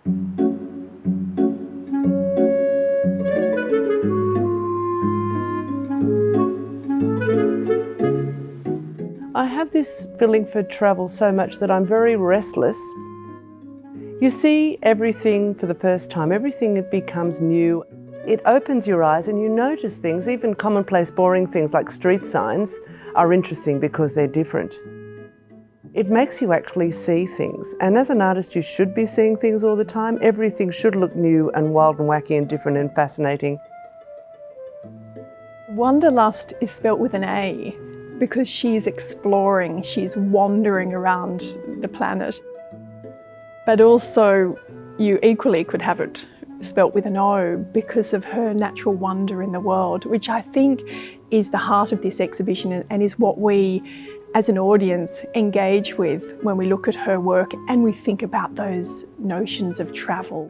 I have this feeling for travel so much that I'm very restless. You see everything for the first time, everything becomes new. It opens your eyes and you notice things, even commonplace, boring things like street signs are interesting because they're different. It makes you actually see things, and as an artist you should be seeing things all the time. Everything should look new and wild and wacky and different and fascinating. Wanderlust is spelt with an A because she's exploring, she's wandering around the planet. But also you equally could have it spelt with an O because of her natural wonder in the world, which I think is the heart of this exhibition and is what we as an audience engage with when we look at her work and we think about those notions of travel.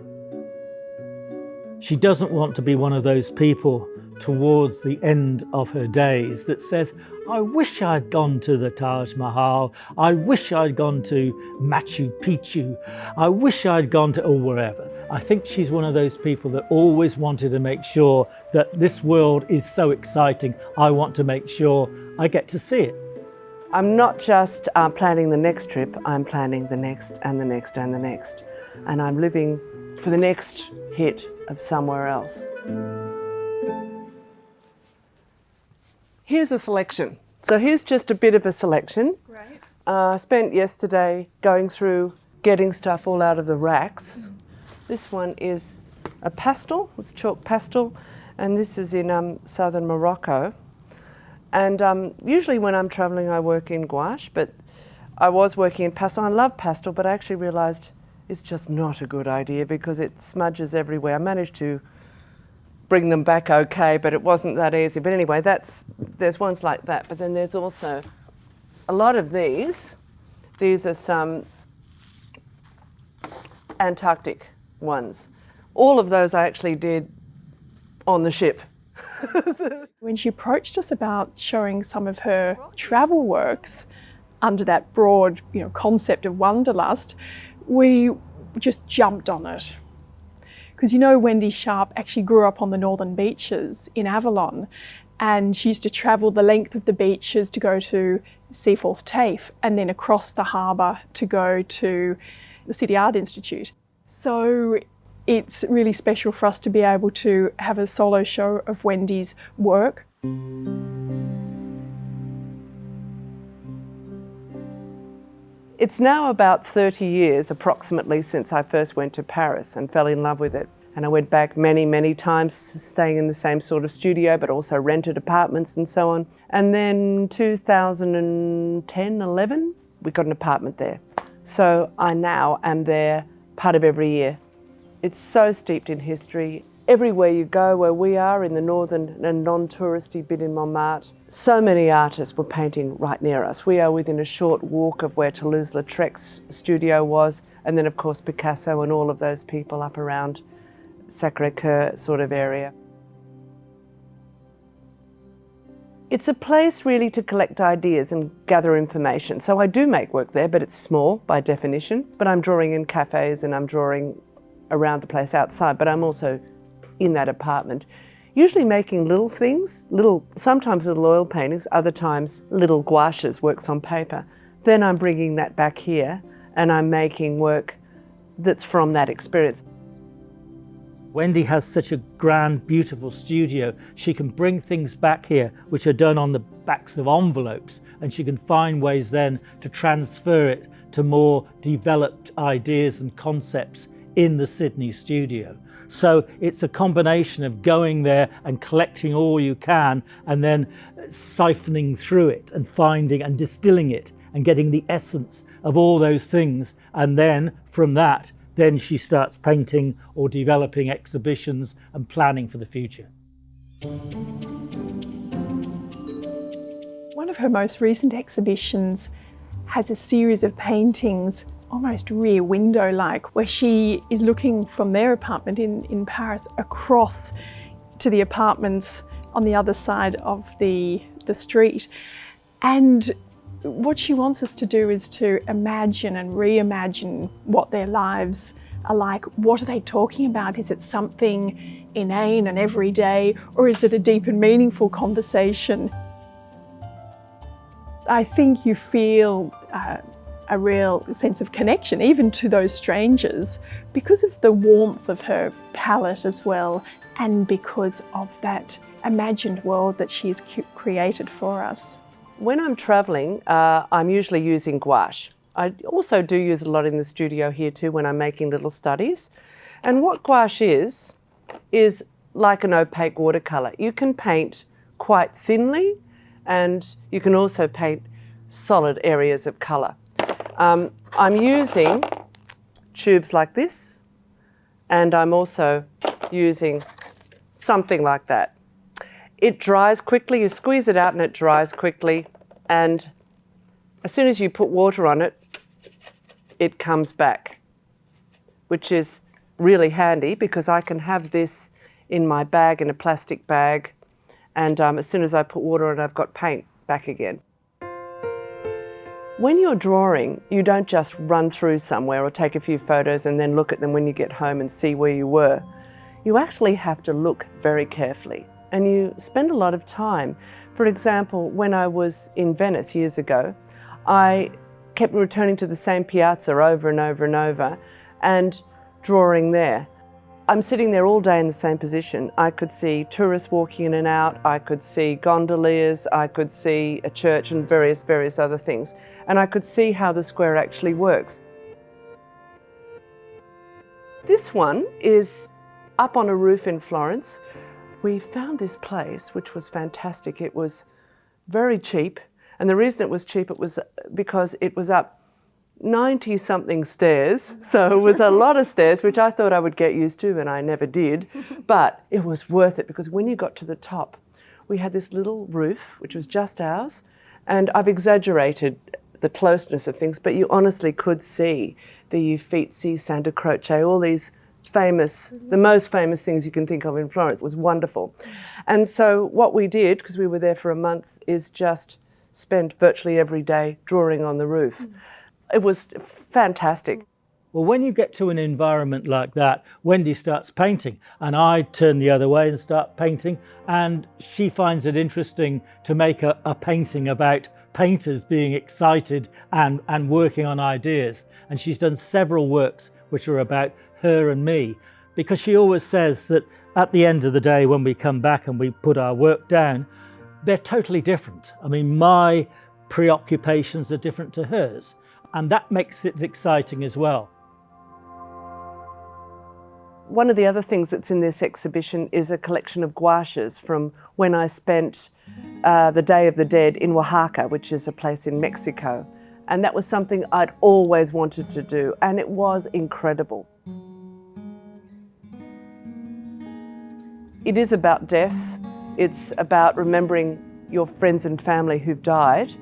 She doesn't want to be one of those people towards the end of her days that says, I wish I'd gone to the Taj Mahal, I wish I'd gone to Machu Picchu, I wish I'd gone to, or wherever. I think she's one of those people that always wanted to make sure that this world is so exciting, I want to make sure I get to see it. I'm not just planning the next trip, I'm planning the next and the next and the next. And I'm living for the next hit of somewhere else. Here's a selection. So here's just a bit of a selection. Great. I spent yesterday going through, getting stuff all out of the racks. This one is a pastel, it's chalk pastel, and this is in southern Morocco. And usually when I'm travelling I work in gouache, but I was working in pastel. I love pastel, but I actually realised it's just not a good idea because it smudges everywhere. I managed to bring them back okay, but it wasn't that easy. But anyway, there's ones like that, but then there's also a lot of these. These are some Antarctic ones. All of those I actually did on the ship. When she approached us about showing some of her travel works under that broad, concept of Wanderlust, we just jumped on it. Because Wendy Sharpe actually grew up on the northern beaches in Avalon, and she used to travel the length of the beaches to go to Seaforth TAFE and then across the harbour to go to the City Art Institute. So it's really special for us to be able to have a solo show of Wendy's work. It's now about 30 years approximately since I first went to Paris and fell in love with it. And I went back many, many times, staying in the same sort of studio, but also rented apartments and so on. And then 2010, 11, we got an apartment there. So I now am there part of every year. It's so steeped in history. Everywhere you go, where we are in the northern and non-touristy bit in Montmartre, so many artists were painting right near us. We are within a short walk of where Toulouse-Lautrec's studio was, and then of course Picasso and all of those people up around Sacré-Cœur sort of area. It's a place really to collect ideas and gather information. So I do make work there, but it's small by definition. But I'm drawing in cafes and I'm drawing around the place outside, but I'm also in that apartment, usually making little things, sometimes little oil paintings, other times little gouaches, works on paper. Then I'm bringing that back here and I'm making work that's from that experience. Wendy has such a grand, beautiful studio. She can bring things back here which are done on the backs of envelopes, and she can find ways then to transfer it to more developed ideas and concepts in the Sydney studio. So it's a combination of going there and collecting all you can and then siphoning through it and finding and distilling it and getting the essence of all those things, and then from that then she starts painting or developing exhibitions and planning for the future. One of her most recent exhibitions has a series of paintings, almost rear window-like, where she is looking from their apartment in Paris across to the apartments on the other side of the street. And what she wants us to do is to imagine and reimagine what their lives are like, what are they talking about? Is it something inane and everyday, or is it a deep and meaningful conversation? I think you feel a real sense of connection, even to those strangers, because of the warmth of her palette as well, and because of that imagined world that she's created for us. When I'm travelling, I'm usually using gouache. I also do use it a lot in the studio here too when I'm making little studies. And what gouache is like an opaque watercolour. You can paint quite thinly, and you can also paint solid areas of colour. I'm using tubes like this, and I'm also using something like that. It dries quickly, you squeeze it out and it dries quickly, and as soon as you put water on it, it comes back, which is really handy because I can have this in my bag, in a plastic bag, and as soon as I put water on it, I've got paint back again. When you're drawing, you don't just run through somewhere or take a few photos and then look at them when you get home and see where you were. You actually have to look very carefully, and you spend a lot of time. For example, when I was in Venice years ago, I kept returning to the same piazza over and over and over and drawing there. I'm sitting there all day in the same position. I could see tourists walking in and out, I could see gondoliers, I could see a church and various other things. And I could see how the square actually works. This one is up on a roof in Florence. We found this place, which was fantastic. It was very cheap. And the reason it was cheap, it was because it was up 90-something stairs. So it was a lot of stairs, which I thought I would get used to, and I never did. But it was worth it because when you got to the top, we had this little roof, which was just ours. And I've exaggerated the closeness of things, but you honestly could see the Uffizi, Santa Croce, all these famous, the most famous things you can think of in Florence. It was wonderful. And so what we did, because we were there for a month, is just spend virtually every day drawing on the roof. It was fantastic. Well, when you get to an environment like that, Wendy starts painting, and I turn the other way and start painting, and she finds it interesting to make a painting about painters being excited and working on ideas. And she's done several works which are about her and me, because she always says that at the end of the day, when we come back and we put our work down, they're totally different. I mean, my preoccupations are different to hers, and that makes it exciting as well. One of the other things that's in this exhibition is a collection of gouaches from when I spent the Day of the Dead in Oaxaca, which is a place in Mexico. And that was something I'd always wanted to do, and it was incredible. It is about death. It's about remembering your friends and family who've died,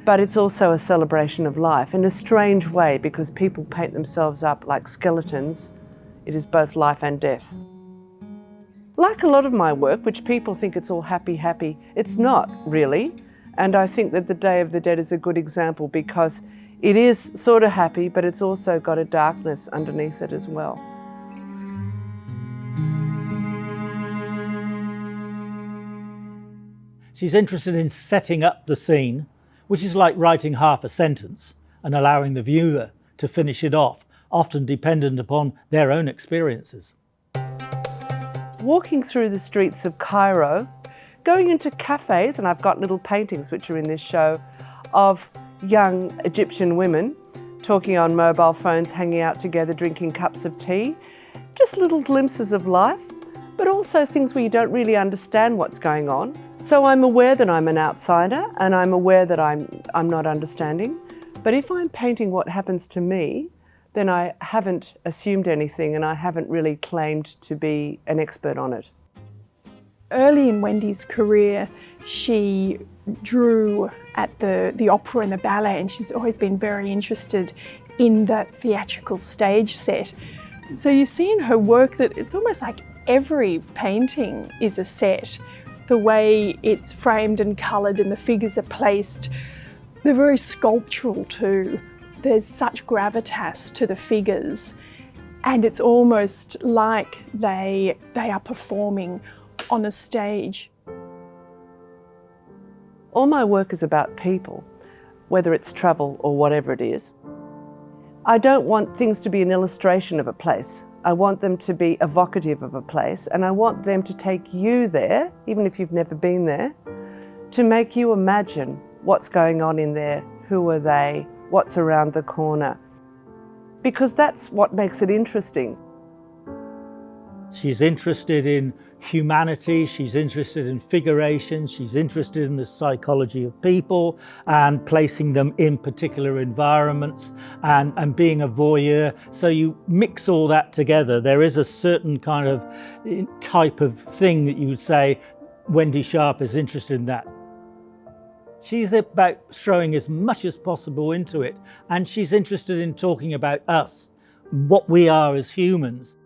but it's also a celebration of life in a strange way, because people paint themselves up like skeletons. It is both life and death. Like a lot of my work, which people think it's all happy, it's not really. And I think that the Day of the Dead is a good example because it is sort of happy, but it's also got a darkness underneath it as well. She's interested in setting up the scene, which is like writing half a sentence and allowing the viewer to finish it off, often dependent upon their own experiences. Walking through the streets of Cairo, going into cafes, and I've got little paintings which are in this show of young Egyptian women talking on mobile phones, hanging out together, drinking cups of tea. Just little glimpses of life, but also things where you don't really understand what's going on. So I'm aware that I'm an outsider, and I'm aware that I'm not understanding. But if I'm painting what happens to me, then I haven't assumed anything, and I haven't really claimed to be an expert on it. Early in Wendy's career, she drew at the opera and the ballet, and she's always been very interested in that theatrical stage set. So you see in her work that it's almost like every painting is a set. The way it's framed and coloured and the figures are placed, they're very sculptural too. There's such gravitas to the figures, And it's almost like they are performing on a stage. All my work is about people, whether it's travel or whatever it is. I don't want things to be an illustration of a place. I want them to be evocative of a place, and I want them to take you there, even if you've never been there, to make you imagine what's going on in there, who are they, what's around the corner. Because that's what makes it interesting. She's interested in humanity, she's interested in figuration, she's interested in the psychology of people and placing them in particular environments and being a voyeur. So you mix all that together. There is a certain kind of type of thing that you would say Wendy Sharpe is interested in that. She's about throwing as much as possible into it, and she's interested in talking about us, what we are as humans.